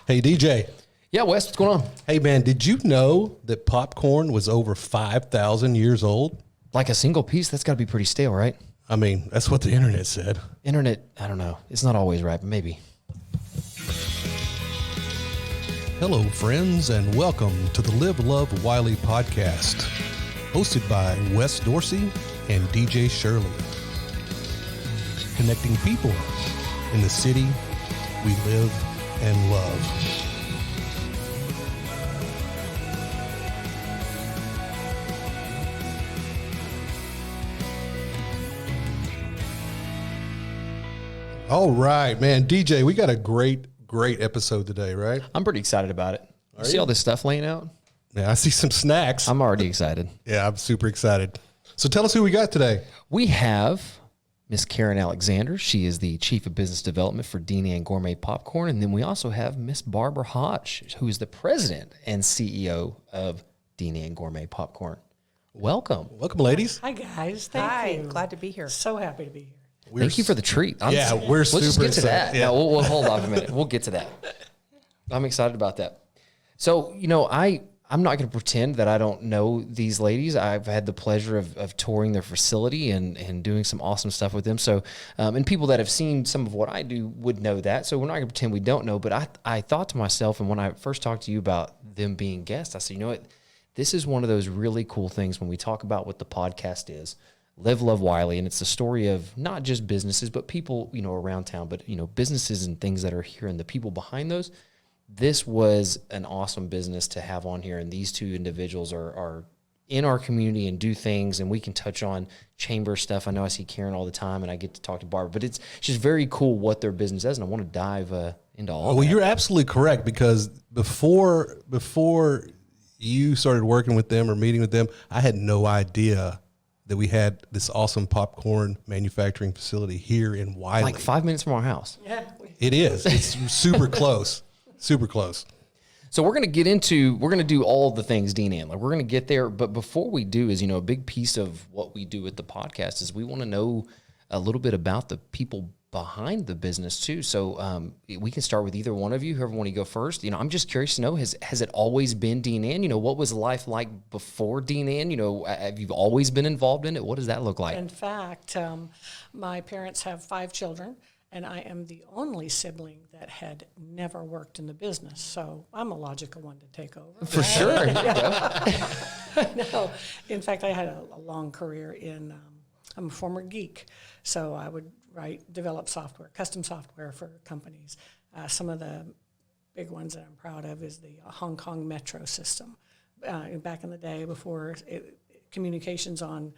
Hey, DJ. Yeah, Wes, what's going on? Hey, man, did you know that popcorn was over 5,000 years old? Like a single piece, that's got to be pretty stale, right? I mean, that's what the internet said. Internet, I don't know. It's not always right, but maybe. Hello, friends, and welcome to the Live, Love, Wiley podcast, hosted by Wes Dorsey and DJ Shirley. Connecting people in the city we live and love. All right, man. DJ, we got a great episode today, right? I'm pretty excited about it. See all this stuff laying out? Yeah, I see some snacks. I'm already excited. Yeah, I'm super excited. So tell us who we got today. We have Miss Karen Alexander. She is the Chief of Business Development for Deanan Gourmet Popcorn. And then we also have Miss Barbara Hodge, who is the President and CEO of Deanan Gourmet Popcorn. Welcome. Welcome, ladies. Hi, guys. Thank you. Glad to be here. So happy to be here. Thank you for the treat. We're Let's super just get to excited. that. Yeah. No, we'll hold off a minute. We'll get to that. I'm excited about that. So, I'm not going to pretend that I don't know these ladies. I've had the pleasure of touring their facility and doing some awesome stuff with them. So, and people that have seen some of what I do would know that. So we're not going to pretend we don't know. But I thought to myself, and when I first talked to you about them being guests, I said, you know what? This is one of those really cool things when we talk about what the podcast is. Live, Love, Wiley, and it's the story of not just businesses, but people, around town, but, businesses and things that are here and the people behind those. This was an awesome business to have on here, and these two individuals are in our community and do things, and we can touch on chamber stuff. I know I see Karen all the time, and I get to talk to Barbara, but it's just very cool what their business is, and I want to dive into all of that. Well, you're absolutely correct, because before you started working with them or meeting with them, I had no idea that we had this awesome popcorn manufacturing facility here in Wiley. Like 5 minutes from our house. Yeah. It is. It's super close. Super close. So we're going to do all the things Deanan. Like, we're going to get there. But before we do is, a big piece of what we do with the podcast is we want to know a little bit about the people behind the business too. So we can start with either one of you, whoever want to go first. I'm just curious to know, has it always been Deanan? What was life like before Deanan? Have you always been involved in it? What does that look like? In fact, my parents have 5 children, and I am the only sibling that had never worked in the business. So I'm a logical one to take over. For sure. No, in fact, I had a long career in, I'm a former geek. So I would develop software, custom software for companies. Some of the big ones that I'm proud of is the Hong Kong metro system. Back in the day, before communications on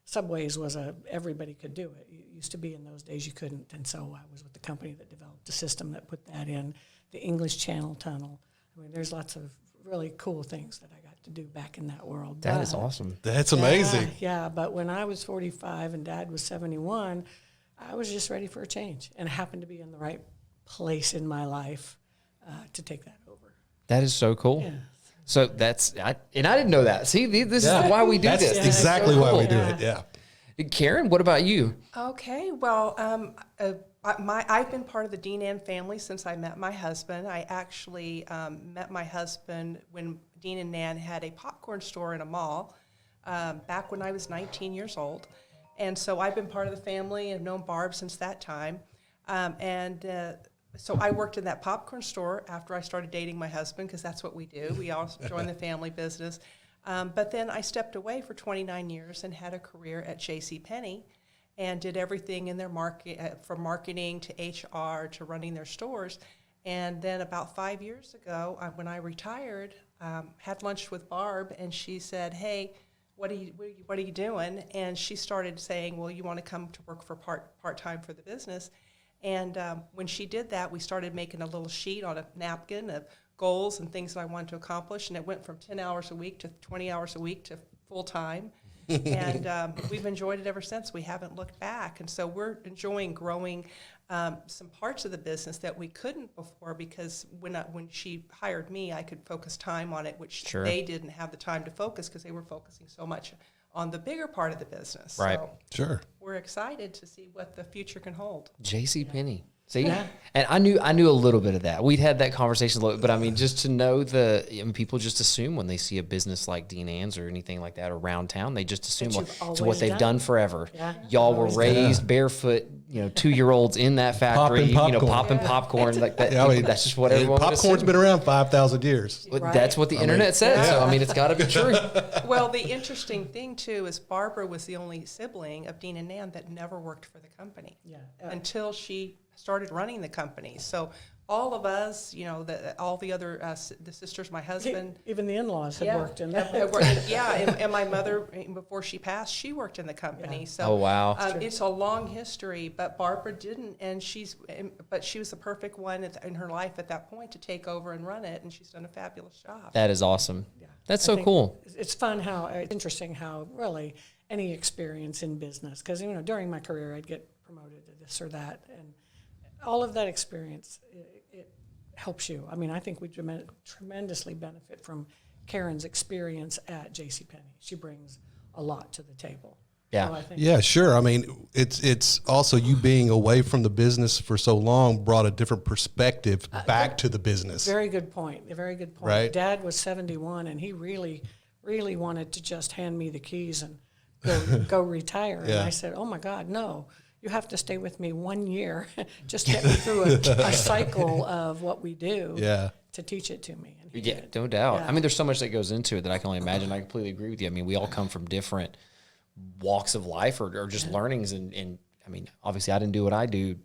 subways was everybody could do it. It used to be in those days you couldn't, and so I was with the company that developed the system that put that in. The English Channel Tunnel. I mean, there's lots of really cool things that I got to do back in that world. That is awesome. That's amazing. Yeah, but when I was 45 and Dad was 71, I was just ready for a change, and happened to be in the right place in my life to take that over. That is so cool. Yeah. So I didn't know that. See, this is why we do That's this. exactly so why cool. we do it. Yeah. Karen, what about you? Okay, well, I've been part of the Deanan family since I met my husband. I actually met my husband when Dean and Nan had a popcorn store in a mall back when I was 19 years old. And so I've been part of the family and known Barb since that time. So I worked in that popcorn store after I started dating my husband, because that's what we do. We all join the family business. But then I stepped away for 29 years and had a career at JCPenney and did everything in their market, from marketing to HR to running their stores. And then about 5 years ago, when I retired, had lunch with Barb, and she said, "Hey, what are you doing?" And she started saying, "Well, you want to come to work for part-time for the business?" And when she did that, we started making a little sheet on a napkin of goals and things that I wanted to accomplish, and it went from 10 hours a week to 20 hours a week to full-time. And we've enjoyed it ever since. We haven't looked back. And so we're enjoying growing some parts of the business that we couldn't before, because when she hired me, I could focus time on it, which Sure. they didn't have the time to focus because they were focusing so much on the bigger part of the business. Right. So Sure. we're excited to see what the future can hold. JCPenney. See, and I knew a little bit of that. We'd had that conversation a little, but I mean, just to know people just assume when they see a business like Deanan's or anything like that around town, they just assume you've it's what always they've done. done forever. Yeah. Y'all were raised barefoot, 2-year-olds in that factory, Popping popcorn. popping popcorn like that. Yeah, I mean, that's just what everyone would popcorn's assume. been around 5,000 years. But Right. that's what the internet says. So I mean, it's got to be true. Well, the interesting thing too is Barbara was the only sibling of Dean and Nan that never worked for the company. Yeah. Until she started running the company. So all of us, all the other the sisters, my husband. Even the in-laws had worked in that. And my mother, before she passed, she worked in the company. Yeah. So Oh, wow. it's a long history, but Barbara didn't, but she was the perfect one in her life at that point to take over and run it, and she's done a fabulous job. That is awesome. Yeah. That's I so think cool. It's fun it's interesting how really any experience in business, because during my career I'd get promoted to this or that, and all of that experience it helps you. I mean, I think we tremendously benefit from Karen's experience at JCPenney. She brings a lot to the table. Yeah. So I think Yeah, sure. I mean, it's also you being away from the business for so long brought a different perspective back to the business. very good point. A very good point. Right. Dad was 71, and he really wanted to just hand me the keys and go retire. And Yeah. I said, "Oh my God, no! You have to stay with me 1 year, just get me through a cycle of what we do, Yeah. to teach it to me." And he Yeah, did. no doubt. Yeah. I mean, there's so much that goes into it that I can only imagine. I completely agree with you. I mean, we all come from different walks of life or just learnings. And I mean, obviously I didn't do what I do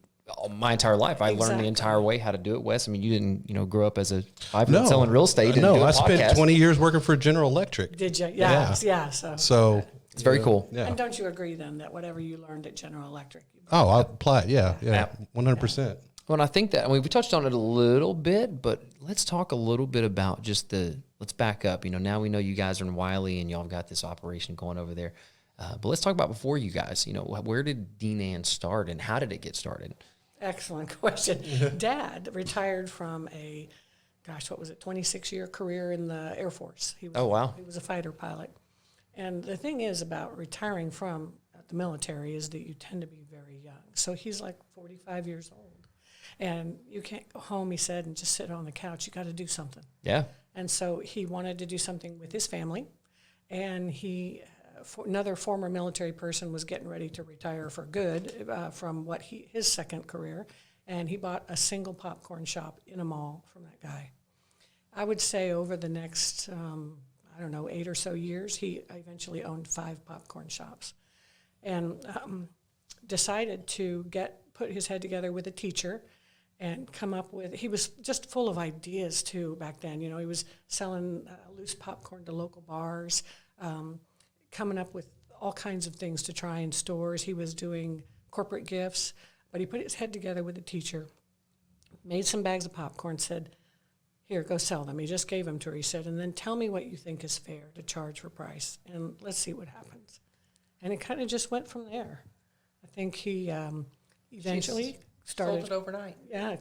my entire life. I learned the Exactly. entire way how to do it, Wes. I mean, you didn't, grow up as a five-year-old selling real estate and No, do a I podcast. spent 20 years working for General Electric. Did you? Yeah. So, So It's very cool. yeah. and don't you agree then that whatever you learned at General Electric, Oh, I apply it. Yeah, 100%. Well, and I think that, I mean, we touched on it a little bit, but let's talk a little bit about just let's back up. Now we know you guys are in Wiley and y'all have got this operation going over there. But let's talk about before you guys, where did Deanan start and how did it get started? excellent question. Dad retired from a 26-year career in the Air Force. He was, Oh, wow. He was a fighter pilot. And the thing is about retiring from the military is that you tend to be very young. So he's like 45 years old. And you can't go home, he said, and just sit on the couch. You got to do something. Yeah. And so he wanted to do something with his family. And another former military person was getting ready to retire for good from his second career. And he bought a single popcorn shop in a mall from that guy. I would say over the next, 8 or so years, he eventually owned 5 popcorn shops. And decided to put his head together with a teacher and come up with, he was just full of ideas too back then. He was selling loose popcorn to local bars, coming up with all kinds of things to try in stores. He was doing corporate gifts, but he put his head together with a teacher, made some bags of popcorn, said, "Here, go sell them." He just gave them to her. He said, "And then tell me what you think is fair to charge for price, and let's see what happens." And it kind of just went from there. I think he eventually started. Sold it overnight. Yeah,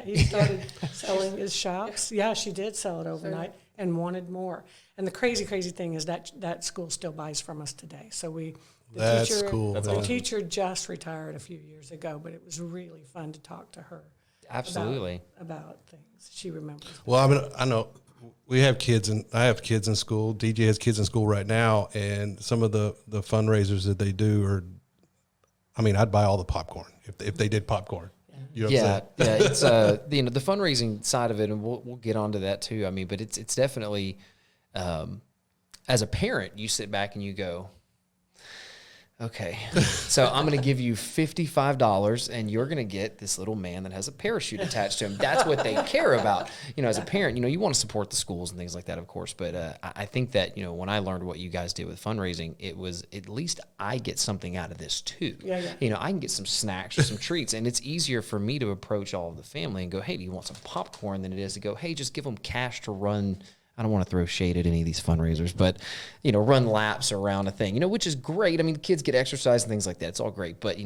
he started selling his shops. Yeah, she did sell it overnight and wanted more. And the crazy thing is that school still buys from us today. So That's cool. That's the awesome. teacher just retired a few years ago, but it was really fun to talk to her. Absolutely. About things she remembers. Well, I mean, I know we have kids, and I have kids in school. DJ has kids in school right now, and some of the fundraisers that they do are, I mean, I'd buy all the popcorn if they did popcorn. You know what I'm saying? It's the fundraising side of it, and we'll get onto that too. I mean, but it's definitely as a parent, you sit back and you go, okay, so I'm going to give you $55 and you're going to get this little man that has a parachute attached to him. That's what they care about. As a parent, you want to support the schools and things like that, of course. But I think that, when I learned what you guys did with fundraising, it was at least I get something out of this too. Yeah. I can get some snacks or some treats, and it's easier for me to approach all of the family and go, hey, do you want some popcorn, than it is to go, hey, just give them cash to run. I don't want to throw shade at any of these fundraisers, but, run laps around a thing, which is great. I mean, kids get exercise and things like that. It's all great. But,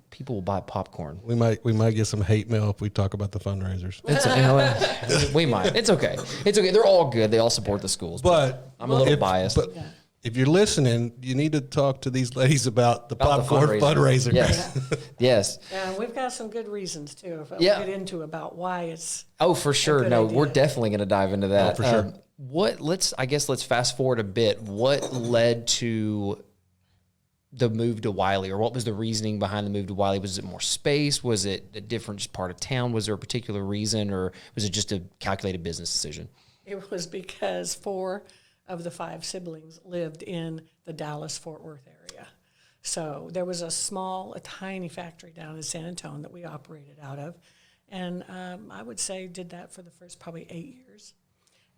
people will buy popcorn. We might get some hate mail if we talk about the fundraisers. We might. It's okay. It's okay. They're all good. They all support the schools. But I'm a little biased. But if you're listening, you need to talk to these ladies about the About the popcorn fundraiser. Yes. Yes. And we've got some good reasons too, if I'll Yeah. get into about why it's. Oh, for sure. good No, idea. we're definitely going to dive into that. for sure. Let's fast forward a bit. What led to the move to Wiley, or what was the reasoning behind the move to Wiley? Was it more space? Was it a different part of town? Was there a particular reason, or was it just a calculated business decision? It was because 4 of the 5 siblings lived in the Dallas-Fort Worth area. So there was a tiny factory down in San Antonio that we operated out of. And I would say did that for the first probably 8 years.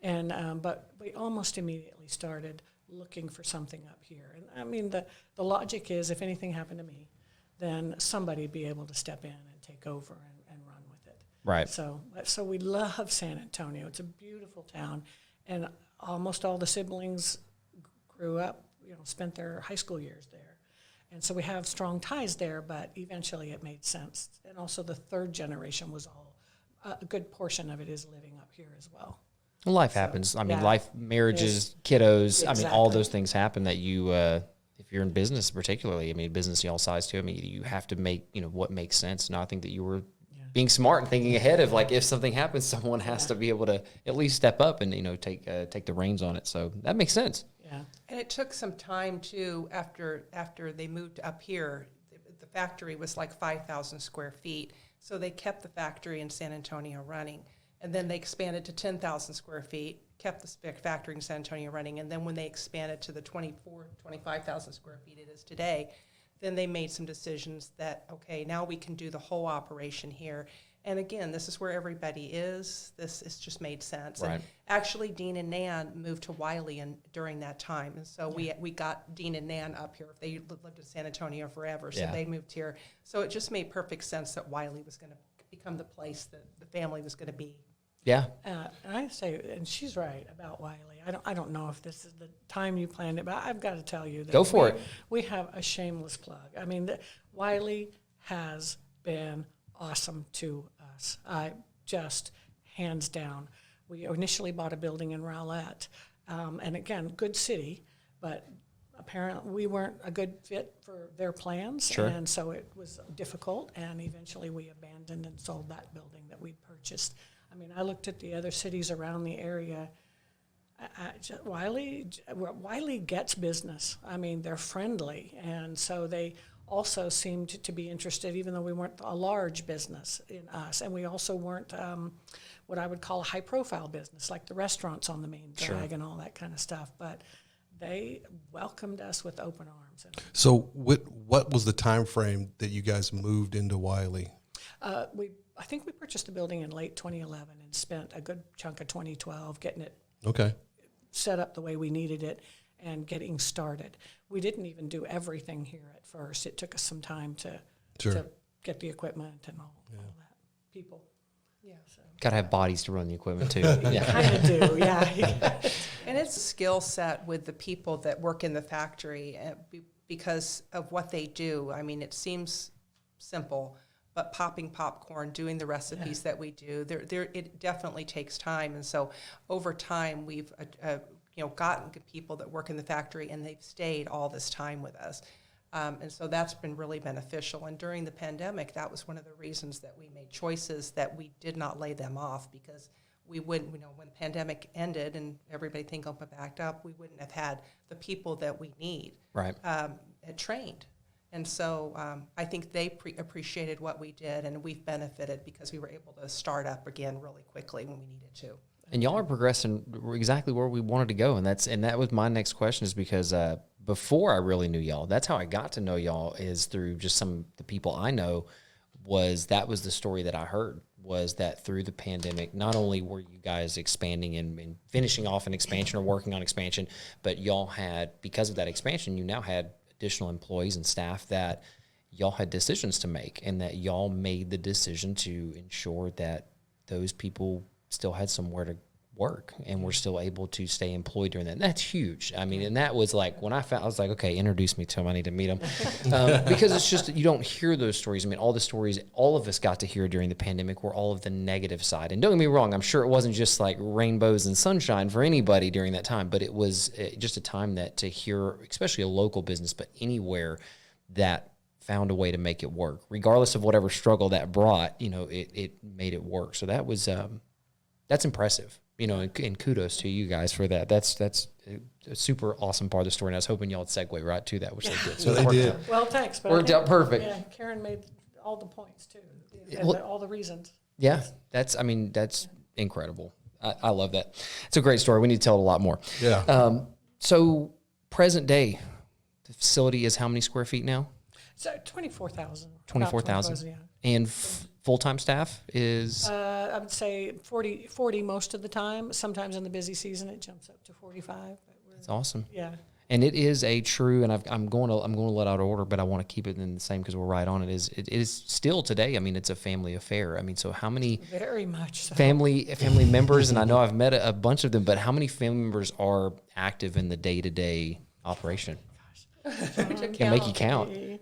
And but we almost immediately started looking for something up here. And I mean, the logic is if anything happened to me, then somebody would be able to step in and take over and run with it. Right. So we love San Antonio. It's a beautiful town. And almost all the siblings grew up, spent their high school years there. And so we have strong ties there, but eventually it made sense. And also the third generation was a good portion of it is living up here as well. Life happens. I mean, yeah. life, marriages, kiddos. I mean, all Exactly. those things happen that you, if you're in business particularly, I mean, business y'all size too, I mean, you have to make, what makes sense. And I think that you were being smart and thinking ahead of, like, if something happens, someone has to be able to at least step up and, take the reins on it. So that makes sense. Yeah. And it took some time too. After they moved up here, the factory was like 5,000 square feet. So they kept the factory in San Antonio running, and then they expanded to 10,000 square feet, kept the factory in San Antonio running, and then when they expanded to the 25,000 square feet it is today, then they made some decisions that, okay, now we can do the whole operation here. And again, this is where everybody is. This has just made sense. Right. And actually, Dean and Nan moved to Wiley during that time. And so we got Dean and Nan up here. They lived in San Antonio forever, so Yeah. they moved here. So it just made perfect sense that Wiley was going to become the place that the family was going to be. Yeah. And I say, and she's right about Wiley. I don't know if this is the time you planned it, but I've got to tell you that Go for it. We have a shameless plug. I mean, Wiley has been awesome to us. I just hands down. We initially bought a building in Rowlett, and again, good city, but apparently we weren't a good fit for their plans, Sure. and so it was difficult. And eventually, we abandoned and sold that building that we purchased. I mean, I looked at the other cities around the area. Wiley gets business. I mean, they're friendly, and so they also seemed to be interested, even though we weren't a large business in us, and we also weren't what I would call a high-profile business, like the restaurants on the main drag and all that kind of stuff. But they welcomed us with open arms. And So what was the time frame that you guys moved into Wiley? I think we purchased the building in late 2011 and spent a good chunk of 2012 getting it Okay. set up the way we needed it and getting started. We didn't even do everything here at first. It took us some time to get the equipment and all that. People. Yeah. So. Got to have bodies to run the equipment too. Yeah. Kind of do, yeah. And it's a skill set with the people that work in the factory because of what they do. I mean, it seems simple, but popping popcorn, doing the recipes that we do, it definitely takes time. And so over time, we've gotten people that work in the factory, and they've stayed all this time with us. And so that's been really beneficial. And during the pandemic, that was one of the reasons that we made choices that we did not lay them off, because we wouldn't, when the pandemic ended and everybody think opened back up, we wouldn't have had the people that we need Right. trained. And so I think they appreciated what we did, and we've benefited because we were able to start up again really quickly when we needed to. And y'all are progressing exactly where we wanted to go, and that was my next question, is because before I really knew y'all, that's how I got to know y'all, is through just some of the people I know. That was the story that I heard, was that through the pandemic, not only were you guys expanding and finishing off an expansion or working on expansion, but y'all had, because of that expansion, you now had additional employees and staff that y'all had decisions to make, and that y'all made the decision to ensure that those people still had somewhere to work, and we're still able to stay employed during that. And that's huge. I mean, and that was like when I was like, okay, introduce me to him. I need to meet him. Because it's just, you don't hear those stories. I mean, all the stories all of us got to hear during the pandemic were all of the negative side. And don't get me wrong, I'm sure it wasn't just like rainbows and sunshine for anybody during that time, but it was just a time that to hear, especially a local business, but anywhere that found a way to make it work, regardless of whatever struggle that brought, it made it work. So that was, that's impressive. And kudos to you guys for that. That's a super awesome part of the story. And I was hoping y'all would segue right to that, which they did. So they did. Well, thanks. But Worked out perfect. Yeah, Karen made all the points too, all the reasons. Yeah, that's incredible. I love that. It's a great story. We need to tell it a lot more. Yeah. So present day, the facility is how many square feet now? So 24,000. 24,000. Yeah. And full-time staff is? I would say 40 most of the time. Sometimes in the busy season it jumps up to 45. But That's awesome. Yeah. And it is a true, and I'm going to let out of order, but I want to keep it in the same because we're right on it. It is still today. I mean, it's a family affair. I mean, so how many Very much so. family members? And I know I've met a bunch of them, but how many family members are active in the day-to-day operation? Can make you count. Karen,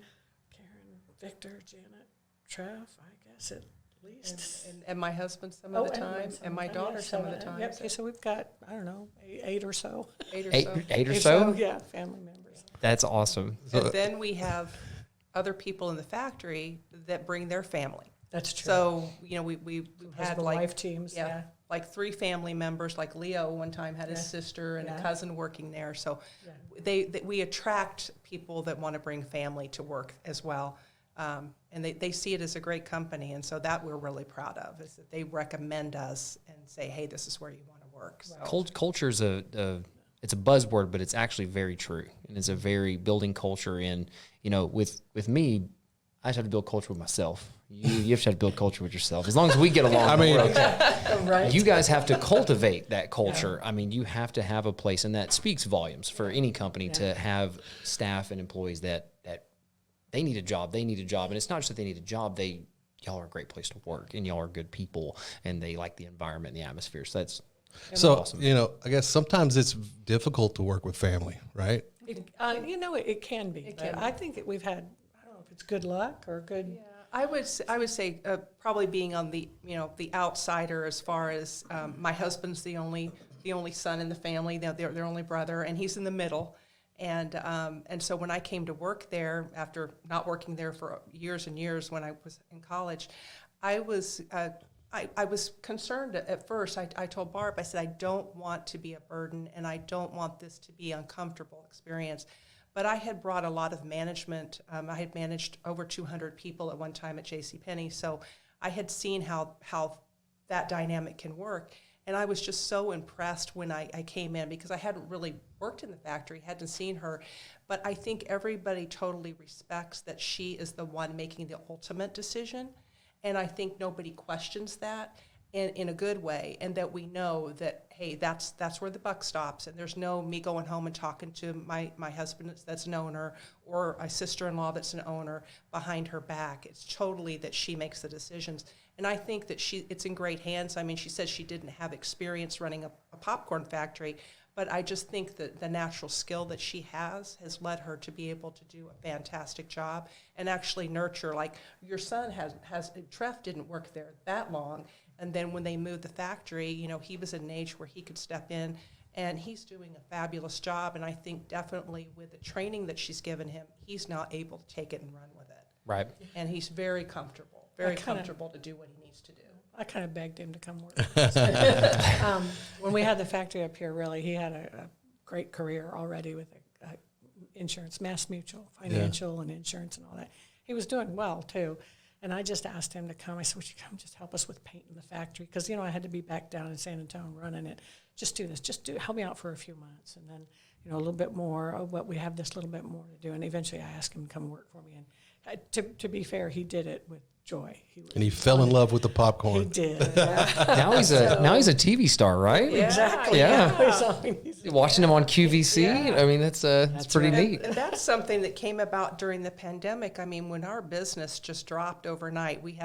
Victor, Janet, Trev, I guess at least. And my husband some of the time, and my daughter some of the time. Yep. Okay, so we've got, I don't know, eight or so. Eight or Eight, so. eight or so? Yeah, family members. That's awesome. And then we have other people in the factory that bring their family. That's true. So, we've had the like wife teams, yeah. like 3 family members. Like Leo one time had his sister and a cousin working there. So we attract people that want to bring family to work as well. And they see it as a great company. And so that we're really proud of is that they recommend us and say, hey, this is where you want to work. So. Culture's it's a buzzword, but it's actually very true. And it's a very building culture in, with me, I just have to build culture with myself. You have to build culture with yourself. As long as we get along, I mean, we're okay. Right. You guys have to cultivate that culture. I mean, you have to have a place, and that speaks volumes for any company to have staff and employees that they need a job. They need a job, and it's not just that they need a job. Y'all are a great place to work, and y'all are good people, and they like the environment and the atmosphere. So that's awesome. I guess sometimes it's difficult to work with family, right? It can be. I think that we've had, I don't know if it's good luck or good. Yeah, I would say probably being on the the outsider as far as my husband's the only son in the family, their only brother, and he's in the middle. And so when I came to work there after not working there for years and years when I was in college, I was concerned at first. I told Barb, I said, I don't want to be a burden and I don't want this to be an uncomfortable experience. But I had brought a lot of management. I had managed over 200 people at one time at JCPenney, so I had seen how that dynamic can work. And I was just so impressed when I came in because I hadn't really worked in the factory, hadn't seen her. But I think everybody totally respects that she is the one making the ultimate decision. And I think nobody questions that in a good way. And that we know that, hey, that's where the buck stops. And there's no me going home and talking to my husband that's an owner or a sister-in-law that's an owner behind her back. It's totally that she makes the decisions. And I think that it's in great hands. I mean, she says she didn't have experience running a popcorn factory, but I just think that the natural skill that she has led her to be able to do a fantastic job and actually nurture. Like your son Trev didn't work there that long, and then when they moved the factory, he was at an age where he could step in, and he's doing a fabulous job. And I think definitely with the training that she's given him, he's now able to take it and run with it. Right. And he's very comfortable. Very comfortable to do what he needs to do. I kind of begged him to come work with us. When we had the factory up here, really, he had a great career already with insurance, Mass Mutual, financial and insurance and all that. He was doing well, too. And I just asked him to come. I said, would you come just help us with painting the factory? Because, I had to be back down in San Antonio running it. Just do this. Help me out for a few months. And then, a little bit more. But we have this little bit more to do. And eventually I asked him to come work for me. And to be fair, he did it with joy. He fell in love with the popcorn. He did. Yeah. Now he's a TV star, right? Exactly. Yeah. He's Watching him on QVC. Yeah. I mean, that's pretty right. neat. And that's something that came about during the pandemic. I mean, when our business just dropped overnight, we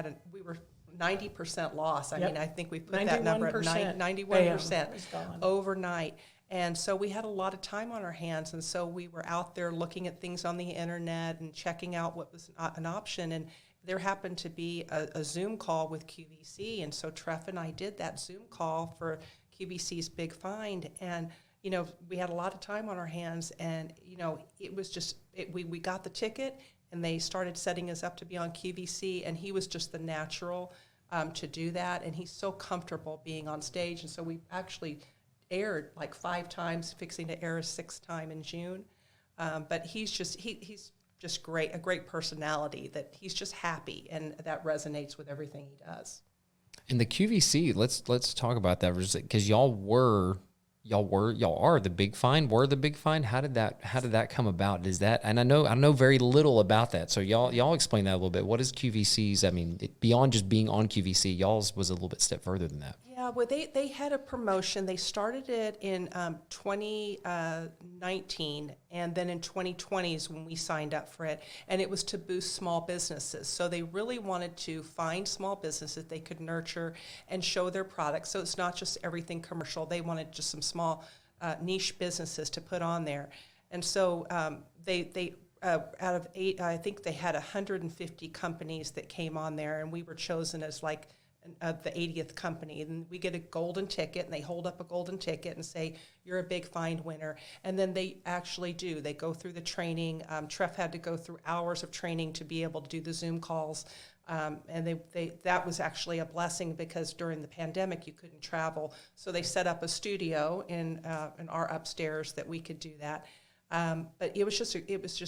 were 90% loss. I Yep. mean, I think we put that number at 91% is gone. overnight. And so we had a lot of time on our hands, and so we were out there looking at things on the internet and checking out what was an option. And there happened to be a Zoom call with QVC, and so Treff and I did that Zoom call for QVC's Big Find. And you know, we had a lot of time on our hands, and you know, it was just we got the ticket, and they started setting us up to be on QVC, and he was just the natural to do that, and he's so comfortable being on stage. And so we actually aired like 5 times, fixing to air a 6th time in June. But he's just great, a great personality, that he's just happy, and that resonates with everything he does. And the QVC, let's talk about that, because y'all are the Big Find. Were the Big Find? How did that come about? Is that, and I know very little about that. So y'all explain that a little bit. What is QVC's? I mean, beyond just being on QVC, y'all's was a little bit step further than that. Yeah, well, they had a promotion. They started it in 2019, and then in 2020 is when we signed up for it, and it was to boost small businesses. So they really wanted to find small businesses they could nurture and show their products. So it's not just everything commercial. They wanted just some small niche businesses to put on there. And so they out of 8, I think they had 150 companies that came on there, and we were chosen as like the 80th company. And we get a golden ticket, and they hold up a golden ticket and say, you're a Big Find winner. And then they actually do. They go through the training. Treff had to go through hours of training to be able to do the Zoom calls. And that was actually a blessing, because during the pandemic you couldn't travel. So they set up a studio in our upstairs that we could do that. But it was just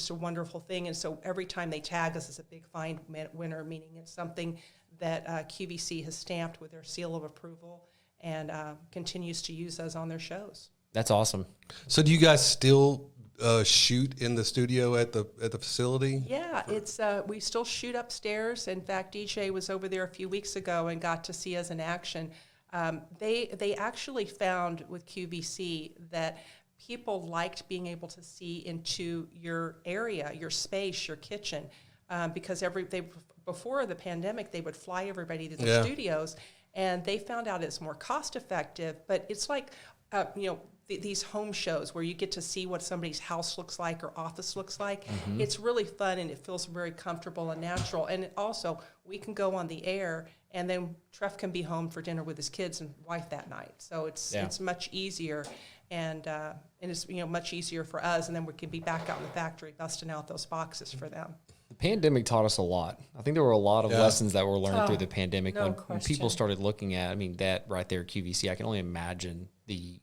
a wonderful thing. And so every time they tag us as a Big Find winner, meaning it's something that QVC has stamped with their seal of approval, and continues to use us on their shows. That's awesome. So do you guys still shoot in the studio at the facility? Yeah, it's we still shoot upstairs. In fact, DJ was over there a few weeks ago and got to see us in action. They actually found with QVC that people liked being able to see into your area, your space, your kitchen, because before the pandemic, they would fly everybody to the studios, and they found out it's more cost effective. But it's like, these home shows where you get to see what somebody's house looks like or office looks like. Mm-hmm. It's really fun, and it feels very comfortable and natural. And also, we can go on the air, and then Treff can be home for dinner with his kids and wife that night. So it's much easier, and it's much easier for us. And then we can be back out in the factory busting out those boxes for them. The pandemic taught us a lot. I think there were a lot of lessons that were learned through the pandemic. No when people started looking at, that right there, QVC, I can only imagine the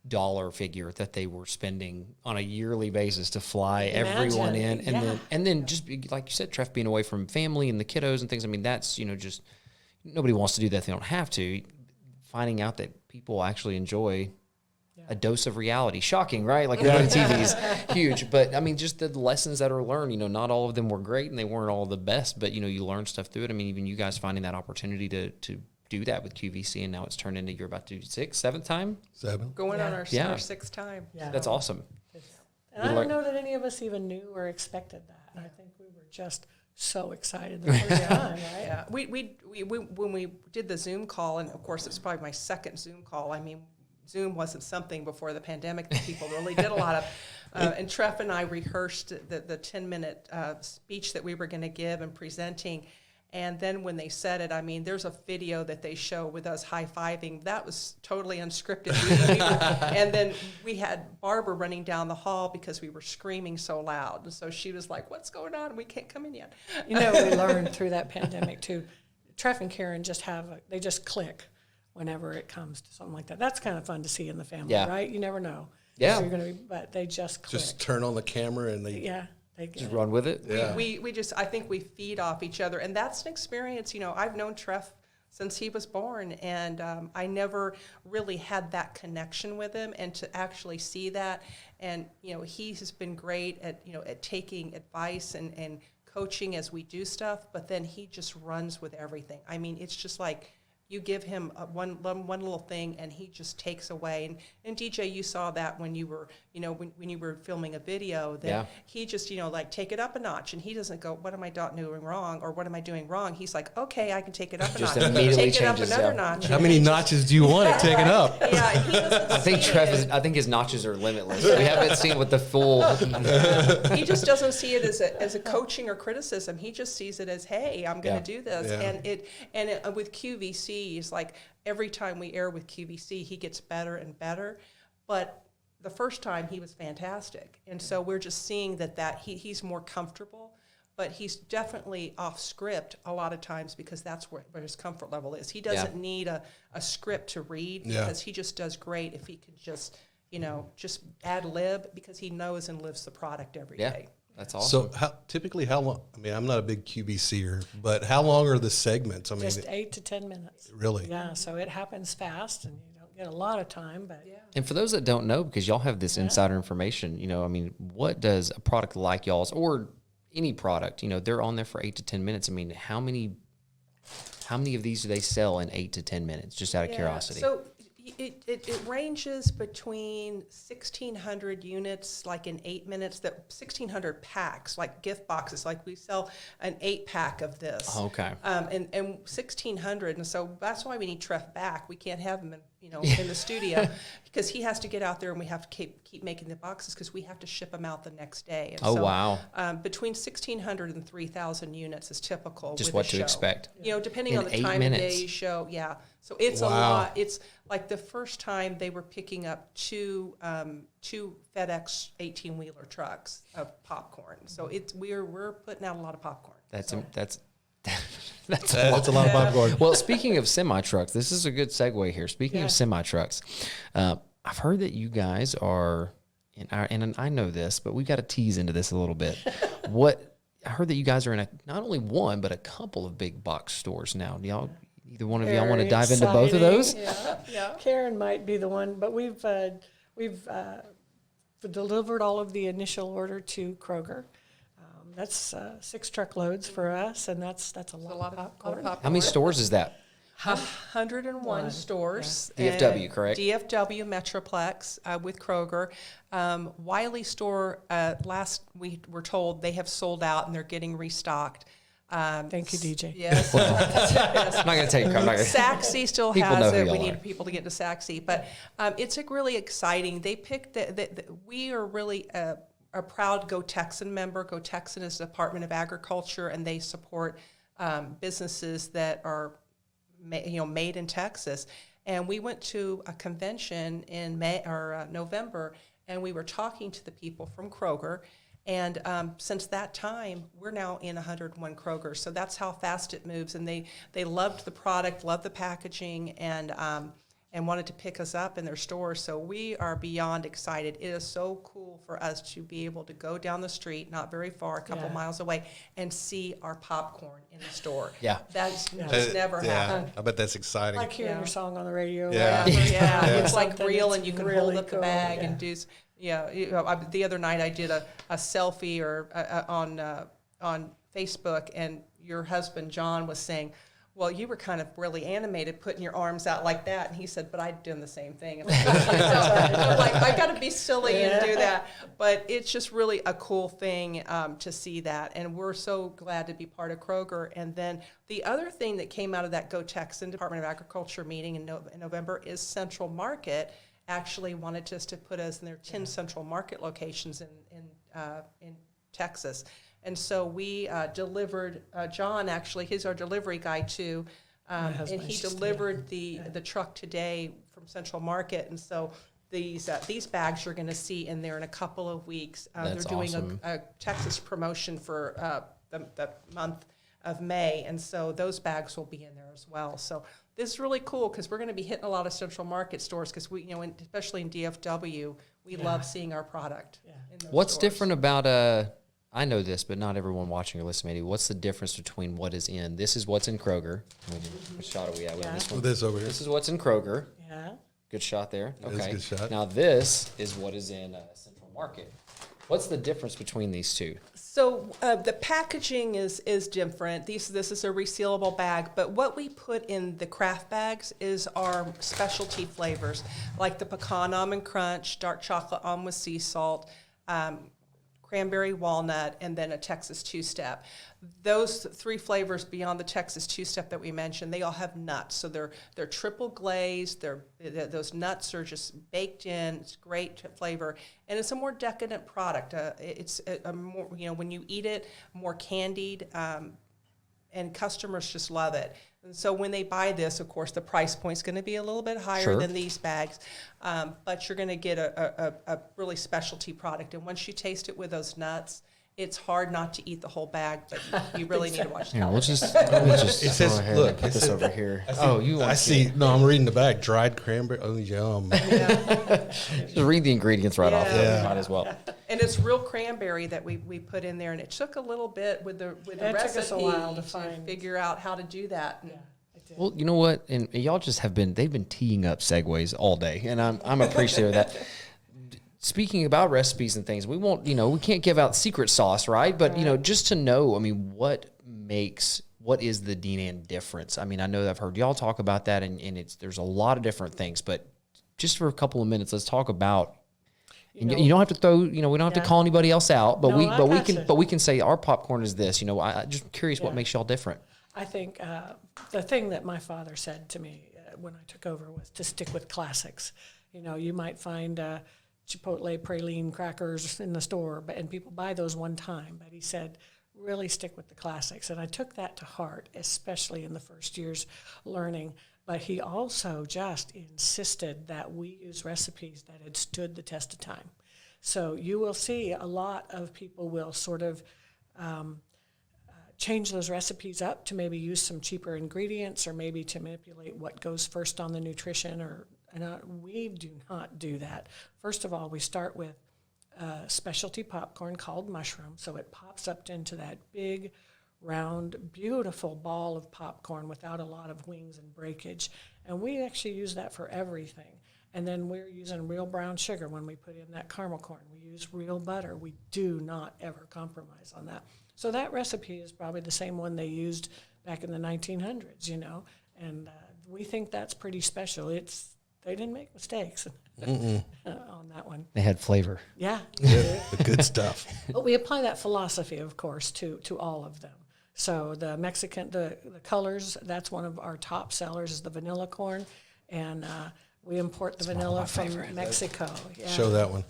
dollar figure that they were spending on a yearly basis to fly everyone in. And then just like you said, Treff, being away from family and the kiddos and things. That's, just nobody wants to do that if they don't have to. Finding out that people actually enjoy a dose of reality. Shocking, right? Like reality TV is huge. But just the lessons that are learned, not all of them were great and they weren't all the best, but you learn stuff through it. Even you guys finding that opportunity to do that with QVC, and now it's turned into, you're about to do 6th, 7th time? 7. Going on our 6th time. Yeah. That's awesome. And I don't know that any of us even knew or expected that. I think we were just so excited the first time, right? Yeah. We when we did the Zoom call, and of course it's probably my 2nd Zoom call. Zoom wasn't something before the pandemic that people really did a lot of. And Treff and I rehearsed the 10-minute speech that we were going to give and presenting. And then when they said it, there's a video that they show with us high-fiving. That was totally unscripted. And then we had Barbara running down the hall because we were screaming so loud. And so she was like, what's going on? We can't come in yet. We learned through that pandemic, too. Treff and Karen they just click whenever it comes to something like that. That's kind of fun to see in the family, right? You never know. Yeah. But they just click. Just turn on the camera and they just run with it. Yeah. I think we feed off each other, and that's an experience. I've known Treff since he was born, and I never really had that connection with him, and to actually see that, and he has been great at at taking advice and coaching as we do stuff, but then he just runs with everything. It's just like You give him one little thing, and he just takes away. And DJ, you saw that when you were, when you were filming a video, that he just, like take it up a notch, and he doesn't go, what am I doing wrong, or what am I doing wrong? He's like, okay, I can take it up a Just notch. immediately Take it up changes, another yeah. notch. How many notches do you want it taken up? Yeah, and he doesn't I think see Trev it. I think his notches are limitless. We haven't seen what the full. He just doesn't see it as a coaching or criticism. He just sees it as, hey, I'm going to do this. Yeah. And with QVC, it's like every time we air with QVC, he gets better and better. But the first time he was fantastic, and so we're just seeing that he's more comfortable. But he's definitely off script a lot of times because that's where his comfort level is. He doesn't need a script to read because he just does great if he can just just ad lib, because he knows and lives the product every day. That's awesome. So typically how long, I mean, I'm not a big QVCer, but how long are the segments? I mean, Just 8 to 10 minutes. Really? Yeah, so it happens fast, and you don't get a lot of time, but And for those that don't know, because y'all have this insider information, what does a product like y'all's, or any product, they're on there for 8 to 10 minutes. I mean, how many of these do they sell in 8 to 10 minutes? Just out of curiosity. So it ranges between 1,600 units, like in 8 minutes, that 1,600 packs, like gift boxes, like we sell an 8-pack of this. Okay. And 1,600, and so that's why we need Trev back. We can't have him in the studio because he has to get out there, and we have to keep making the boxes because we have to ship them out the next day. And wow. Between 1,600 and 3,000 units is typical. Just with what a to show. Depending Depending In on the 8 time minutes. of day you show. Yeah. So it's a lot. It's like the first time they were picking up two FedEx 18-wheeler trucks of popcorn. So we're putting out a lot of popcorn. That's that's a lot of popcorn. Well, speaking of semi trucks, this is a good segue here. Speaking of semi trucks, I've heard that you guys are, and I know this, but we've got to tease into this a little bit. I heard that you guys are in not only one but a couple of big box stores now. Do y'all? Either one of y'all want to Very dive into both of those? Yeah. Karen might be the one, but we've delivered all of the initial order to Kroger. That's 6 truckloads for us, and that's a lot of popcorn. How many stores is that? 101 stores. DFW, and correct? DFW Metroplex with Kroger. Wiley store, last we were told they have sold out and they're getting restocked. Thank you, DJ. Yes. I'm not going to take credit. Saxy still People know has who it. y'all We are. need people to get to Saxy. But it's really exciting. They picked we are really a proud Go Texan member. Go Texan is the Department of Agriculture, and they support businesses that are made in Texas. And we went to a convention in November, and we were talking to the people from Kroger. And since that time, we're now in 101 Kroger. So that's how fast it moves. And they loved the product, loved the packaging, and wanted to pick us up in their stores. So we are beyond excited. It is so cool for us to be able to go down the street, not very far, a couple miles away, and see our popcorn in the store. Yeah. That's just never happened. I bet that's exciting. Like hearing your song on the radio. Yeah. It's like Something real, that's and you can really hold up the cool, bag yeah. and do. The other night I did a selfie on Facebook, and your husband John was saying, "Well, you were kind of really animated, putting your arms out like that." And he said, "But I'm doing the same thing." I'm like, I got to be silly and do that. But it's just really a cool thing to see that, and we're so glad to be part of Kroger. And then the other thing that came out of that Go Texan Department of Agriculture meeting in November is Central Market actually wanted us to put us in their 10 Central Market locations in Texas. And so we delivered, John actually, he's our delivery guy too, and he delivered the truck today from Central Market. And so these bags you're going to see in there in a couple of weeks. They're doing awesome. a Texas promotion for the month of May, and so those bags will be in there as well. So this is really cool because we're going to be hitting a lot of Central Market stores because we, especially in DFW, we love seeing our product. Yeah. In those What's stores. different about I know this, but not everyone watching or listening, maybe. What's the difference between what is in? This is what's in Kroger. What shot are we at? We're in this one. This over here. This is what's in Kroger. Yeah. Good shot there. That is a good shot. Now this is what is in Central Market. What's the difference between these two? So the packaging is different. This is a resealable bag, but what we put in the craft bags is our specialty flavors, like the pecan almond crunch, dark chocolate almond with sea salt, cranberry walnut, and then a Texas two-step. Those 3 flavors beyond the Texas two-step that we mentioned, they all have nuts. So they're triple glazed. Those nuts are just baked in. It's great flavor, and it's a more decadent product. It's a more, when you eat it, more candied, and customers just love it. And so when they buy this, of course, the price point's going to be a little bit higher than these bags, but you're going to get a really specialty product. And once you taste it with those nuts, it's hard not to eat the whole bag, but you really need to watch the Yeah, we'll television. let me just It says, go ahead look, and put it this says- over here. I see. No, I'm reading the back. Dried cranberry. Oh, yum. Just read the ingredients right off. Yeah. Might as well. And it's real cranberry that we put in there, and it took a little bit with the It recipe took us a while to find. figure out how to do that. And Well, you know what? And y'all just they've been teeing up segues all day, and I'm appreciative of that. Speaking about recipes and things, we won't, we can't give out secret sauce, right? But, just to know, I mean, what is the Deanan difference? I mean, I know that I've heard y'all talk about that, and there's a lot of different things, but just for a couple of minutes, let's talk about, you don't have to throw, we don't have to call anybody else out, but we can say our popcorn is this, I'm just curious what makes y'all different. I think the thing that my father said to me when I took over was to stick with classics. You might find Chipotle praline crackers in the store, and people buy those one time. But he said, really stick with the classics. And I took that to heart, especially in the first years learning. But he also just insisted that we use recipes that had stood the test of time. So you will see a lot of people will sort of change those recipes up to maybe use some cheaper ingredients or maybe to manipulate what goes first on the nutrition. We do not do that. First of all, we start with specialty popcorn called mushroom. So it pops up into that big, round, beautiful ball of popcorn without a lot of wings and breakage. And we actually use that for everything. And then we're using real brown sugar when we put in that caramel corn. We use real butter. We do not ever compromise on that. So that recipe is probably the same one they used back in the 1900s, and we think that's pretty special. They didn't make mistakes on that one. They had flavor. Yeah. The good stuff. But we apply that philosophy, of course, to all of them. So the Mexican, the colors, that's one of our top sellers is the vanilla corn, and we import the vanilla from Mexico. Yeah. Show that one.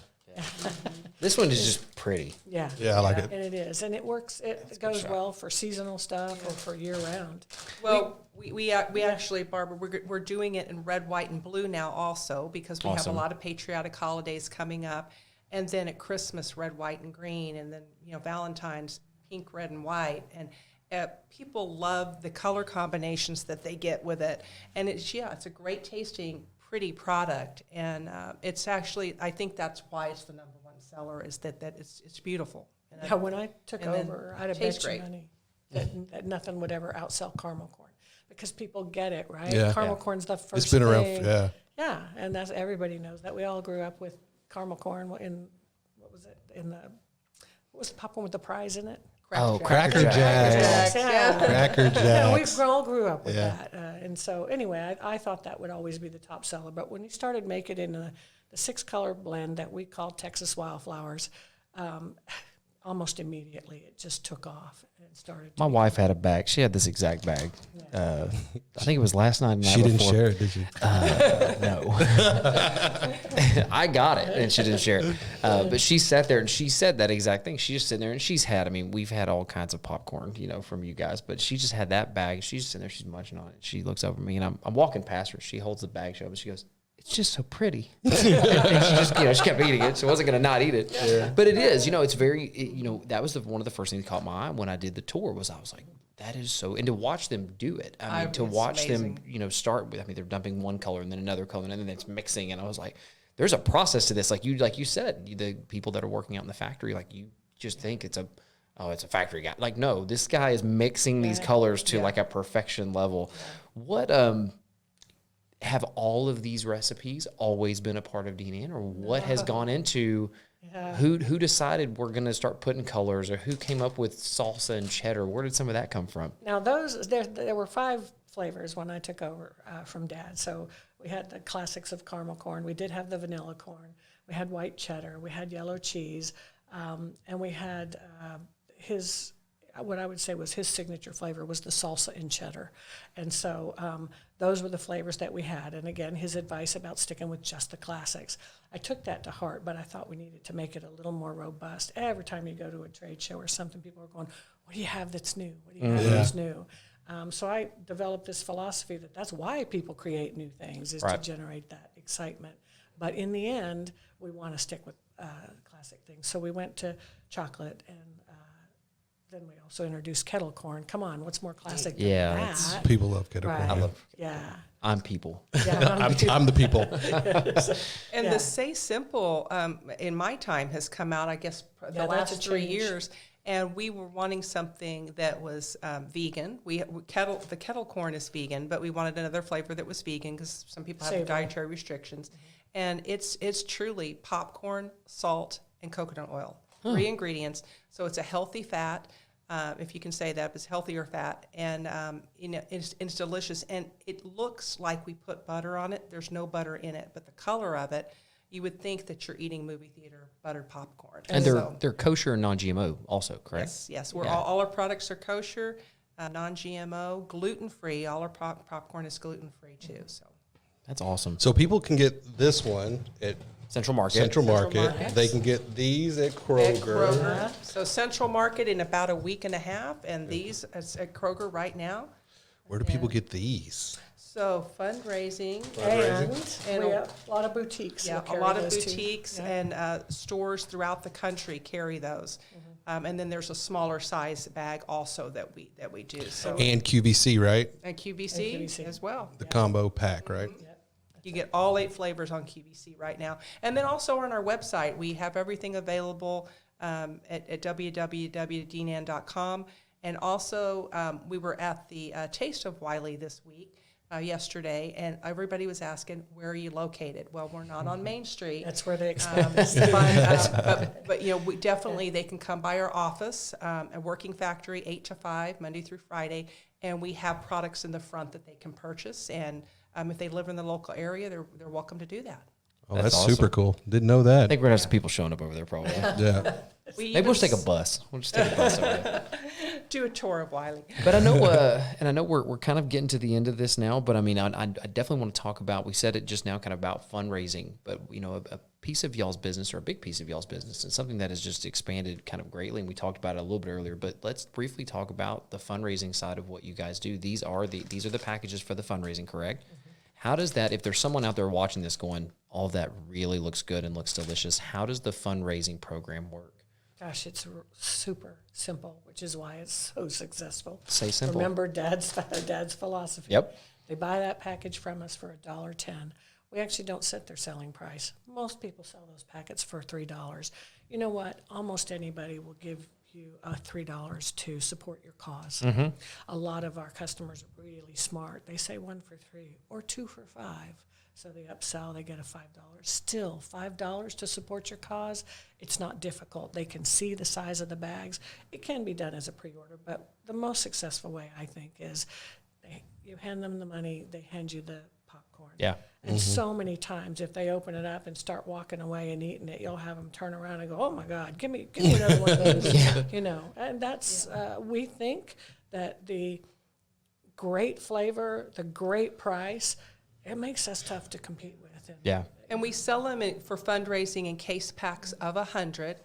This one is just pretty. Yeah. Yeah, I like it. And it is, and it works. It goes well for seasonal stuff or for year round. Well, we actually, Barbara, we're doing it in red, white, and blue now also because we have a lot of patriotic holidays coming up, and then at Christmas, red, white, and green, and then Valentine's, pink, red, and white, and people love the color combinations that they get with it, and it's a great tasting, pretty product, and it's actually, I think that's why it's the #1 seller is that it's beautiful. Yeah, when I took and then over, I'd have tastes bet you great. money that nothing would ever outsell caramel corn because people get it, right? Yeah. Caramel corn's the first It's been around, thing. yeah. Yeah, and that's everybody knows that. We all grew up with caramel corn in, what was the popcorn with the prize in it? Cracker Jacks. Yeah. Cracker Yeah, we Jacks. all grew up with Yeah. that. And so anyway, I thought that would always be the top seller. But when he started making it in the 6-color blend that we call Texas Wildflowers, almost immediately it just took off and started. My wife had a bag. She had this exact bag. I think it was last night. And the She night didn't before. share it, did you? No. I got it, and she didn't share it. But she sat there, and she said that exact thing. She's just sitting there, and we've had all kinds of popcorn, from you guys, but she just had that bag. She's sitting there, she's munching on it. She looks over at me, and I'm walking past her. She holds the bag shut, and she goes, "It's just so pretty." And she just, she kept eating it. She wasn't going to not eat it. Yeah. But it is, it's very, that was one of the first things that caught my eye when I did the tour was I was like, that is so, and to watch them do it. I mean, to it's watch amazing. them, start with, they're dumping one color and then another color and then it's mixing. And I was like, there's a process to this. Like you said, the people that are working out in the factory, like you just think it's a factory guy. Like, no, this guy is mixing these colors to like a perfection level. What, have all of these recipes always been a part of Deanan, or what has gone into Yeah. Who decided we're going to start putting colors, or who came up with salsa and cheddar? Where did some of that come from? Now there were 5 flavors when I took over from Dad. So we had the classics of caramel corn. We did have the vanilla corn. We had white cheddar. We had yellow cheese, and we had his. What I would say was his signature flavor was the salsa and cheddar, and so those were the flavors that we had. And again, his advice about sticking with just the classics, I took that to heart. But I thought we needed to make it a little more robust. Every time you go to a trade show or something, people are going, "What do you have that's new? What do you have that's new?" So I developed this philosophy that's why people create new things, is to generate that excitement. But in the end, we want to stick with classic things. So we went to chocolate, and then we also introduced kettle corn. Come on, what's more classic than that? People love kettle Right. corn. I'm people. Yeah, I'm the people. And the Say Simple in my time has come out, I guess, the that's last a 3 change. years. And we were wanting something that was vegan. The kettle corn is vegan, but we wanted another flavor that was vegan because some people have Savory. dietary restrictions. And it's truly popcorn, salt, and coconut oil. 3 ingredients. So it's a healthy fat, if you can say that. It's healthier fat, and it's delicious. And it looks like we put butter on it. There's no butter in it, but the color of it, you would think that you're eating movie theater buttered popcorn. And they're kosher and non-GMO also, correct? Yes. All our products are kosher, non-GMO, gluten-free. All our popcorn is gluten-free too. So That's awesome. So people can get this one at Central Market. Central Market. Market. They can get these at Kroger. So Central Market in about a week and a half, and these at Kroger right now. Where do people get these? So fundraising. and we have a lot of boutiques. Yeah, that a carry lot of those too. boutiques Yeah. and stores throughout the country carry those. And then there's a smaller size bag also that we do. So And QVC, right? and QVC, And QVC. as well. The combo pack, right? You get all 8 flavors on QVC right now. And then also on our website, we have everything available at www.deanan.com. And also, we were at the Taste of Wiley this week, yesterday, and everybody was asking, where are you located? Well, we're not on Main Street. That's where they expect us. But we definitely, they can come by our office, a working factory, 8 to 5, Monday through Friday, and we have products in the front that they can purchase. And if they live in the local area, they're welcome to do that. Oh, That's that's super cool. Didn't know that. I think we're going to have some people showing up over there probably. Yeah. Maybe we'll just take a bus. We'll just take a bus over there. Do a tour of Wiley. But I know, and I know we're kind of getting to the end of this now, but I mean, I definitely want to talk about, we said it just now kind of about fundraising, but a piece of y'all's business, or a big piece of y'all's business, and something that has just expanded kind of greatly, and we talked about it a little bit earlier, but let's briefly talk about the fundraising side of what you guys do. These are the packages for the fundraising, correct? Mm-hmm. How does that, if there's someone out there watching this going, all of that really looks good and looks delicious, how does the fundraising program work? Gosh, it's super simple, which is why it's so successful. Say simple. Remember Dad's philosophy. Yep. They buy that package from us for $1.10. We actually don't set their selling price. Most people sell those packets for $3. You know what? Almost anybody will give you $3 to support your cause. Mm-hmm. A lot of our customers are really smart. They say 1 for $3 or 2 for $5. So they upsell, they get a $5. Still, $5 to support your cause, it's not difficult. They can see the size of the bags. It can be done as a pre-order, but the most successful way, I think, is you hand them the money, they hand you the popcorn. Yeah. And so many times, if they open it up and start walking away and eating it, you'll have them turn around and go, "Oh my God, give me another one of those." And that's we think that the great flavor, the great price, it makes us tough to compete with. And we sell them for fundraising in case packs of 100.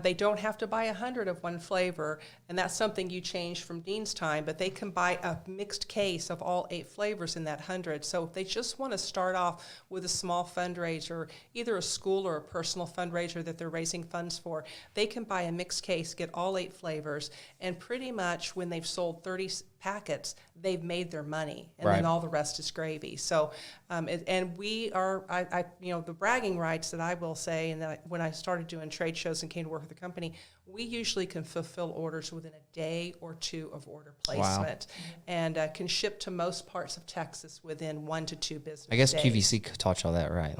They don't have to buy 100 of one flavor, and that's something you changed from Dean's time, but they can buy a mixed case of all 8 flavors in that 100. So if they just want to start off with a small fundraiser, either a school or a personal fundraiser that they're raising funds for, they can buy a mixed case, get all 8 flavors, and pretty much when they've sold 30 packets, they've made their money, and then all the rest is gravy. So, and we are, the bragging rights that I will say, and that when I started doing trade shows and came to work work with the company, we usually can fulfill orders within a day or two of order placement, and can ship to most parts of Texas within 1 to 2 business days. I guess QVC taught y'all that right.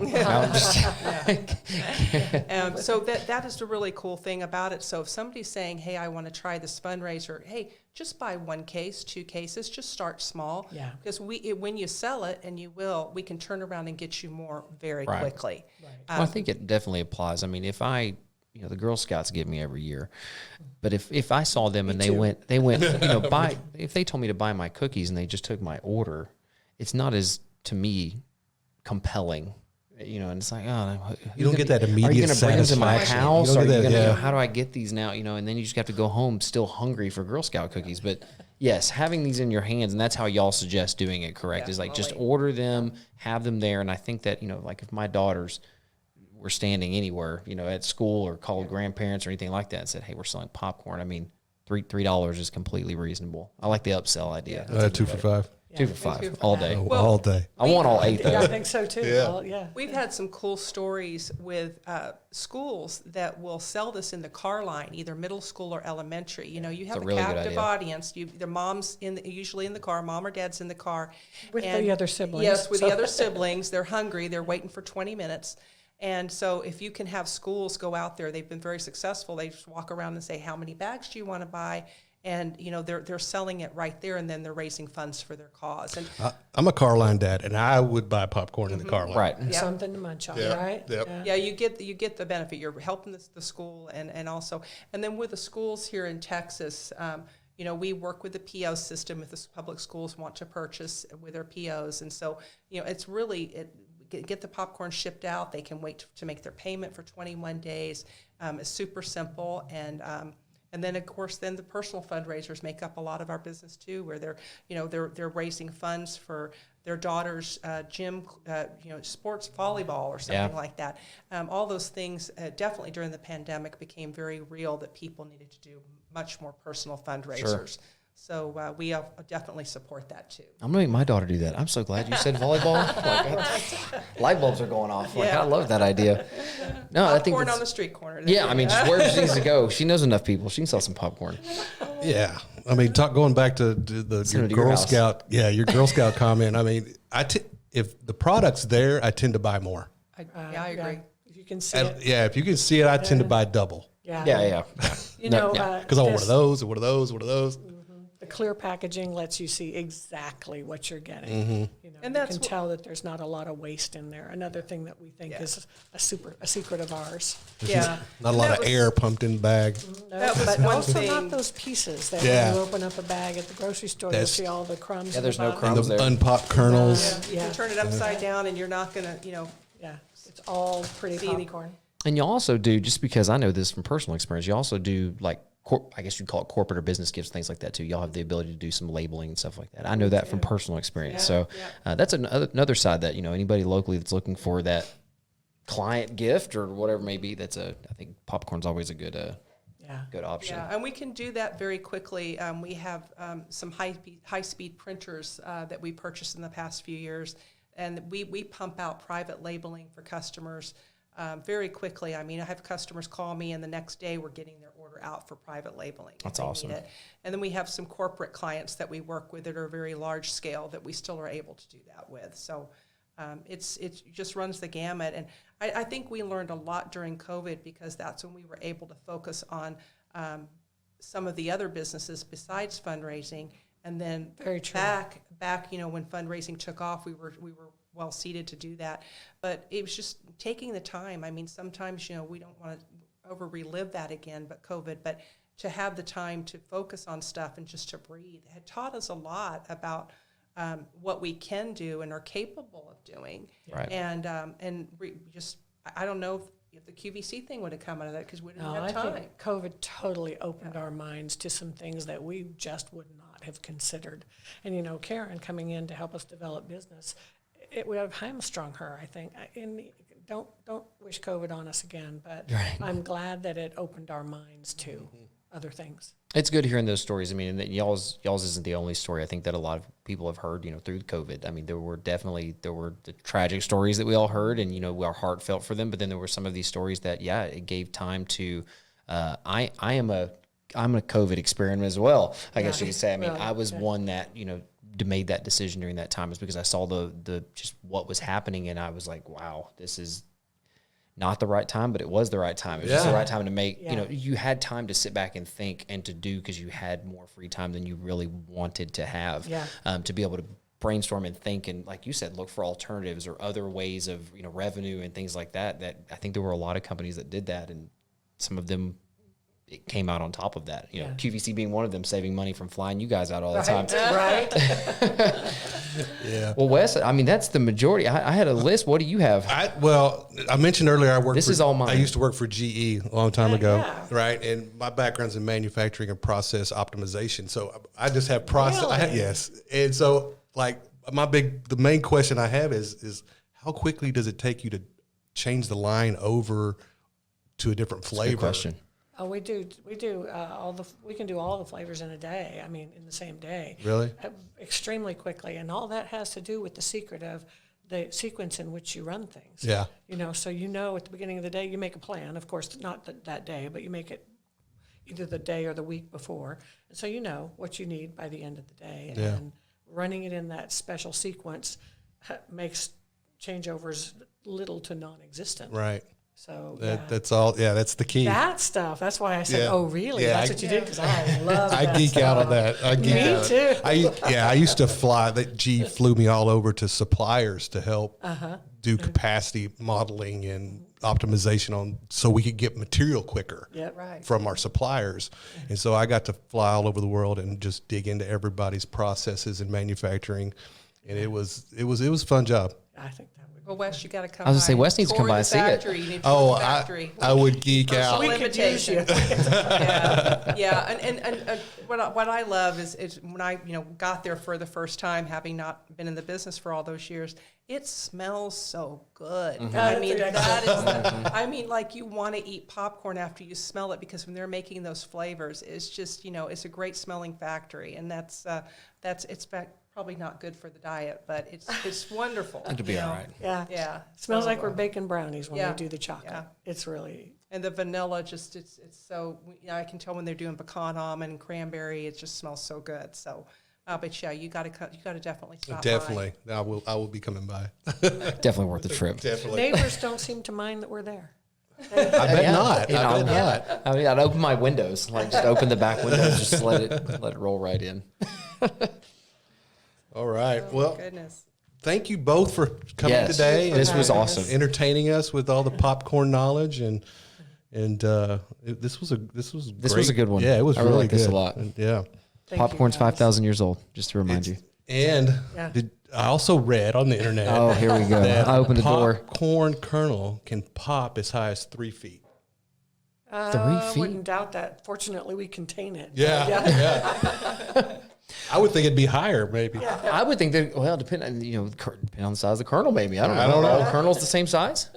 So that is the really cool thing about it. So if somebody's saying, hey, I want to try this fundraiser, hey, just buy 1 case, 2 cases, just start small. Yeah. Because when you sell it, and we can turn around and get you more very quickly. Right. Well, I think it definitely applies. I mean, if the Girl Scouts give me every year, but if I saw them and they went, buy, if they told me to buy my cookies and they just took my order, it's not as, to me, compelling. And it's like, you don't get that immediate Are you going to bring them to my satisfaction. house? You Are don't you get that, going to, yeah. how do I get these now? And then you just have to go home still hungry for Girl Scout cookies. But yes, having these in your hands, and that's how y'all suggest doing it, correct? Is like just order them, have them there. And I think that, like if my daughters were standing anywhere, at school or called grandparents or anything like that and said, hey, we're selling popcorn. I mean, $3 is completely reasonable. I like the upsell idea. 2 for $5. 2 for $5 all day. All day. I want all 8 though. Yeah, I think so too. Yeah. Well, yeah. We've had some cool stories with schools that will sell this in the car line, either middle school or elementary. You have a really good captive idea. audience. Their mom's usually in the car, mom or dad's in the car. With the other siblings. Yes, with the other siblings. They're hungry. They're waiting for 20 minutes. And so if you can have schools go out there, they've been very successful. They just walk around and say, how many bags do you want to buy? And, they're selling it right there, and then they're raising funds for their cause. And I'm a car line dad, and I would buy popcorn in the car line. Right. Something to munch on, Yeah. right? Yep. yeah, you get the benefit. You're helping the school, and also, and then with the schools here in Texas, we work with the PO system if the public schools want to purchase with their POs, and so it's really get the popcorn shipped out. They can wait to make their payment for 21 days. It's super simple, and then of course, then the personal fundraisers make up a lot of our business too, where they're raising funds for their daughter's gym, sports volleyball or something like that. All those things definitely during the pandemic became very real, that people needed to do much more personal fundraisers. Sure. So we definitely support that too. I'm gonna make my daughter do that. I'm so glad you said volleyball. Light bulbs are going off. Yeah. I love that idea. No, I think Popcorn that's, on the street corner. yeah. I mean, just where she needs to go. She knows enough people. She can sell some popcorn. Yeah. I mean, going back to your Send it to your Girl house. Scout, your Girl Scout comment. I mean, if the product's there, I tend to buy more. I agree. If you can see it. If you can see it, I tend to buy double. Yeah. Because I want one of those, and one of those, one of those. The clear packaging lets you see exactly what you're getting. Mm-hmm. And you that's can tell that there's not a lot of waste in there. Another thing that we think is a secret of ours. Yeah. Not a lot of air pumped in the bag. That was But one also thing. not those pieces that Yeah. when you open up a bag at the grocery store, you'll see all the crumbs. Yeah, in there's the no bottom. crumbs. And the there. unpopped kernels. You can turn it upside down, and you're not gonna, Yeah, it's all pretty See any- popcorn. And you also do, just because I know this from personal experience, you also do like, I guess you'd call it corporate or business gifts, things like that too. Y'all have the ability to do some labeling and stuff like that. I know that from personal experience. So that's another side that, anybody locally that's looking for that client gift or whatever it may be, I think popcorn's always a good option. Yeah, and we can do that very quickly. We have some high-speed printers that we purchased in the past few years, and we pump out private labeling for customers very quickly. I mean, I have customers call me, and the next day we're getting their order out for private labeling. That's if they awesome. need it. And then we have some corporate clients that we work with that are very large scale that we still are able to do that with. So it just runs the gamut. And I think we learned a lot during COVID, because that's when we were able to focus on some of the other businesses besides fundraising. And then Very true. back when fundraising took off, we were well seated to do that. But it was just taking the time. I mean, sometimes we don't want to over relive that again, but to have the time to focus on stuff and just to breathe had taught us a lot about what we can do and are capable of doing. Right. And I don't know if the QVC thing would have come out of that, because we didn't No, have I time. think COVID totally opened our minds to some things that we just would not have considered. And Karen coming in to help us develop business, it would have hamstrung her, I think. Don't wish COVID on us again, but I'm glad that it opened our minds to other things. It's good hearing those stories. I mean, and that y'all's isn't the only story. I think that a lot of people have heard, through COVID. I mean, there were the tragic stories that we all heard, and our heart felt for them. But then there were some of these stories that, it gave time to I'm a COVID experiment as well. I guess you could say. I mean, Really? I was one that, made that decision during that time is because I saw the just what was happening, and I was like, wow, this is not the right time, but it was the right time. It was just the right time to make, you had time to sit back and think and to do, because you had more free time than you really wanted to have, to be able to brainstorm and think, and like you said, look for alternatives or other ways of, revenue and things like that. That I think there were a lot of companies that did that, and some of them, it came out on top of that. QVC being one of them, saving money from flying you guys out all the time. Right. Yeah. Well, Wes, I mean, that's the majority. I had a list. What do you have? I mentioned earlier I worked. This is all mine. I used to work for GE a long time ago, yeah. right? And my background's in manufacturing and process optimization, so I just have process. Really? Yes, and so like the main question I have is how quickly does it take you to change the line over to a different flavor? Good question. Oh, we do we can do all the flavors in a day. I mean, in the same day. Really? Extremely quickly, and all that has to do with the secret of the sequence in which you run things. Yeah. So at the beginning of the day, you make a plan. Of course, not that day, but you make it either the day or the week before, and so you know what you need by the end of the day. Yeah. And running it in that special sequence makes changeovers little to non-existent. Right. So That's all. Yeah, that's the key. that stuff. That's why I said, Yeah. "Oh, really? Yeah, That's what you did?" Because I love. I that geek stuff. out on that. I geek Me out. too. I used to fly. That G flew me all over to suppliers to help do capacity modeling and optimization so we could get material quicker Yep. Right. from our suppliers. And so I got to fly all over the world and just dig into everybody's processes in manufacturing, and it was a fun job. I think that would. Well, Wes, you got to come. I was gonna say, by. Wes needs to come Tour by the and see it. factory. You need to tour Oh, the factory. I would geek out. Personal We could use you. limitation. yeah. And what I love is when I got there for the first time, having not been in the business for all those years, it smells so good. I mean, that is. I mean, like you want to eat popcorn after you smell it, because when they're making those flavors, it's just it's a great smelling factory, and that's probably not good for the diet, but it's wonderful. It'll be all right. Yeah. Yeah. Smells So, like we're baking brownies when yeah. we do the chocolate. Yeah. It's really. And the vanilla it's so, I can tell when they're doing pecan almond and cranberry, it just smells so good. So, but yeah, you got to definitely stop by. Definitely, I will be coming by. Definitely worth the trip. Definitely. Neighbors don't seem to mind that we're there. I bet not. You know, I bet not. I mean, I'd open my windows, like just open the back windows, just let it roll right in. All right. Oh, well, goodness. thank you both for coming Yes. today. This and was awesome. Entertaining us with all the popcorn knowledge this was was a good one. Yeah, it was I really really like good. this a lot. And, yeah. Thank you, Popcorn's guys. 5,000 years old, just to remind you. And Yeah. I also read on the internet. Oh, here we go. that I opened the door. Popcorn kernel can pop as high as 3 feet. 3 I feet? wouldn't doubt that. Fortunately, we contain it. Yeah. I would think it'd be higher, maybe. I would think that, well, depending on the size of the kernel, maybe. I don't know. I don't know. Are all kernels the same size?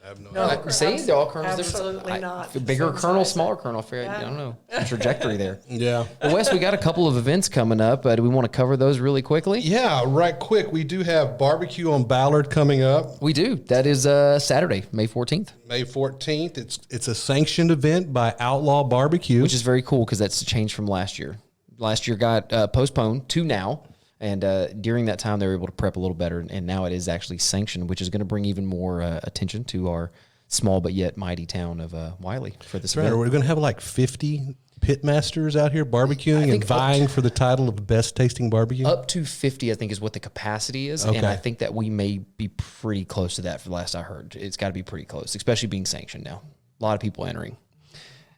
I have no No. idea. See, they're all kernels. Absolutely not. Bigger Same kernel, size. smaller kernel. I don't know. The trajectory there. Yeah. Well, Wes, we got a couple of events coming up. Do we want to cover those really quickly? Yeah, right quick. We do have barbecue on Ballard coming up We do. That is Saturday, May 14th, May 14th. It's a sanctioned event by Outlaw Barbecue. which is very cool because that's a change from last year. Last year got postponed to now. And during that time, they were able to prep a little better. And now it is actually sanctioned, which is going to bring even more attention to our small but yet mighty town of Wiley for this Right, event. we're going to have like 50 pit masters out here barbecuing and vying for the title of best tasting barbecue. Up to 50, I think, is what the capacity is. And Okay. I think that we may be pretty close to that for the last I heard. It's got to be pretty close, especially being sanctioned now. A lot of people entering.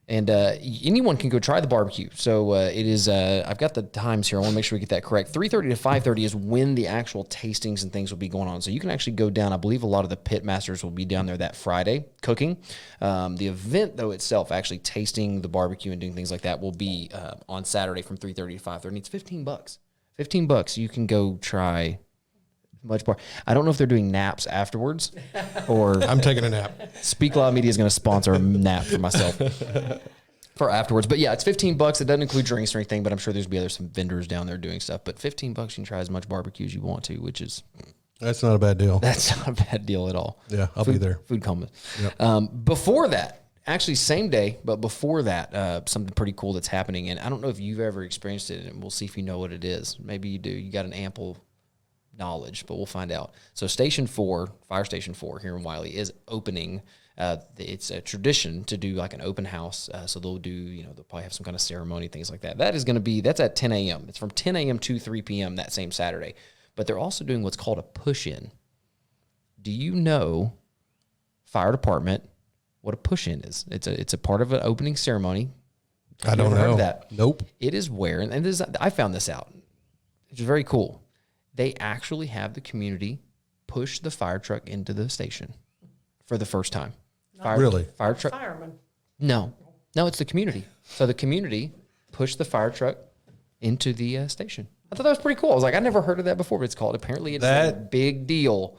And anyone can go try the barbecue. So it is, I've got the times here. I want to make sure we get that correct. 3:30 to 5:30 is when the actual tastings and things will be going on. So you can actually go down. I believe a lot of the pit masters will be down there that Friday cooking. The event, though, itself, actually tasting the barbecue and doing things like that, will be on Saturday from 3:30 to 5:30. It's $15. $15. You can go try much more. I don't know if they're doing naps afterwards or I'm taking a nap. Speak Loud Media is going to sponsor a nap for myself for afterwards. But yeah, it's $15. It doesn't include drinks or anything, but I'm sure there's some vendors down there doing stuff. But $15, you can try as much barbecue as you want to, which is, That's not a bad deal. that's not a bad deal at all. Yeah, I'll be there. Food coma. Before that, actually same day, but before that, something pretty cool that's happening. And I don't know if you've ever experienced it, and we'll see if you know what it is. Maybe you do. You got an ample knowledge, but we'll find out. So Station 4, Fire Station 4 here in Wiley is opening. It's a tradition to do like an open house. So they'll do, they'll probably have some kind of ceremony, things like that. That's at 10 a.m. It's from 10 a.m. to 3 p.m. that same Saturday. But they're also doing what's called a push-in. Do you know, fire department, what a push-in is? It's a part of an opening ceremony. I don't know that. Nope. It is where, and this, I found this out, which is very cool. They actually have the community push the fire truck into the station for the first time. Really? Fire truck? Fireman. No, it's the community. So the community pushed the fire truck into the station. I thought that was pretty cool. I was like, I never heard of that before, but it's called. Apparently, it's a big deal.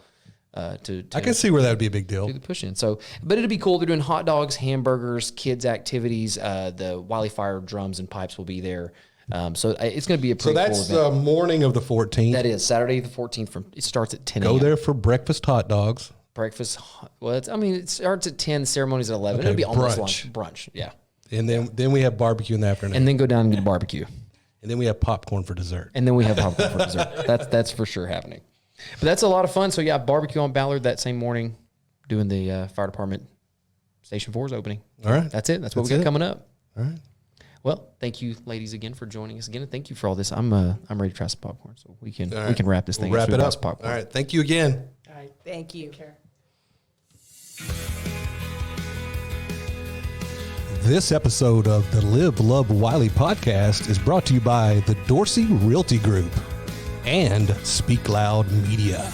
To I can see where that would be a big deal. do the push in. So, but it'd be cool. They're doing hot dogs, hamburgers, kids activities. The Wiley Fire drums and pipes will be there. So it's going to be a pretty So that's cool event. the morning of the 14th. That is Saturday the 14th. It starts at 10 Go a.m. there for breakfast hot dogs. Breakfast. Well, it starts at 10. Ceremonies at 11. Okay, It'll be almost brunch. lunch. Yeah. And then we have barbecue in the afternoon. And then go down and get a barbecue. And then we have popcorn for dessert. And then we have popcorn for dessert. That's for sure happening. But that's a lot of fun. So yeah, barbecue on Ballard that same morning, doing the fire department Station 4's opening. All right. That's it. That's what we got coming up. All right. Well, thank you, ladies, again for joining us again, and thank you for all this. I'm ready to try some popcorn, so we can wrap this thing. We'll up. wrap it Buy up. some popcorn. All right. Thank you again. All right. Thank you. Take care. This episode of the Live, Love, Wiley podcast is brought to you by the Dorsey Realty Group and Speak Loud Media.